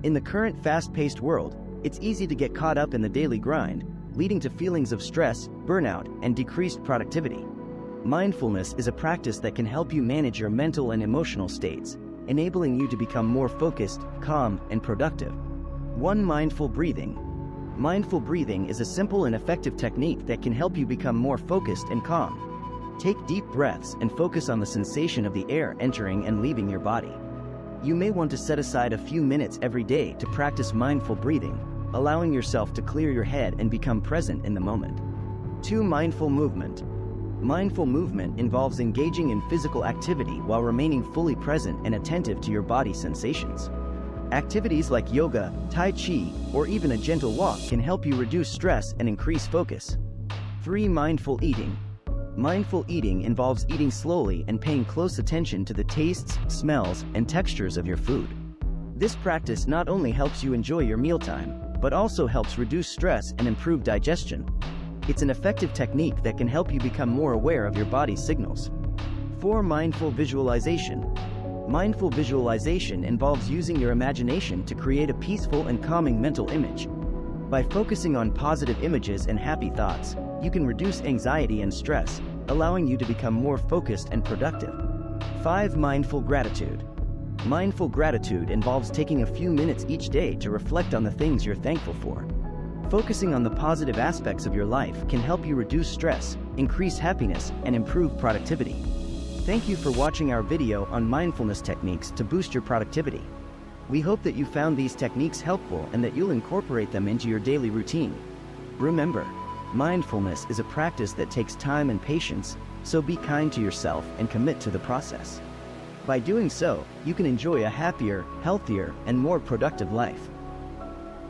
In the current fast-paced world, it's easy to get caught up in the daily grind, leading to feelings of stress, burnout, and decreased productivity. Mindfulness is a practice that can help you manage your mental and emotional states, enabling you to become more focused, calm, and productive. 1. Mindful breathing. Mindful breathing is a simple and effective technique that can help you become more focused and calm. Take deep breaths and focus on the sensation of the air entering and leaving your body. You may want to set aside a few minutes every day to practice mindful breathing, allowing yourself to clear your head and become present in the moment. 2. Mindful movement. Mindful movement involves engaging in physical activity while remaining fully present and attentive to your body sensations. Activities like yoga, tai chi, or even a gentle walk can help you reduce stress and increase focus. 3. Mindful eating. Mindful eating involves eating slowly and paying close attention to the tastes, smells, and textures of your food. This practice not only helps you enjoy your mealtime, but also helps reduce stress and improve digestion. It's an effective technique that can help you become more aware of your body's signals. 4. Mindful visualization. Mindful visualization involves using your imagination to create a peaceful and calming mental image. By focusing on positive images and happy thoughts, you can reduce anxiety and stress, allowing you to become more focused and productive. 5. Mindful gratitude. Mindful gratitude involves taking a few minutes each day to reflect on the things you're thankful for. Focusing on the positive aspects of your life can help you reduce stress, increase happiness, and improve productivity. Thank you for watching our video on mindfulness techniques to boost your productivity. We hope that you found these techniques helpful and that you'll incorporate them into your daily routine. Remember, mindfulness is a practice that takes time and patience, so be kind to yourself and commit to the process. By doing so, you can enjoy a happier, healthier, and more productive life.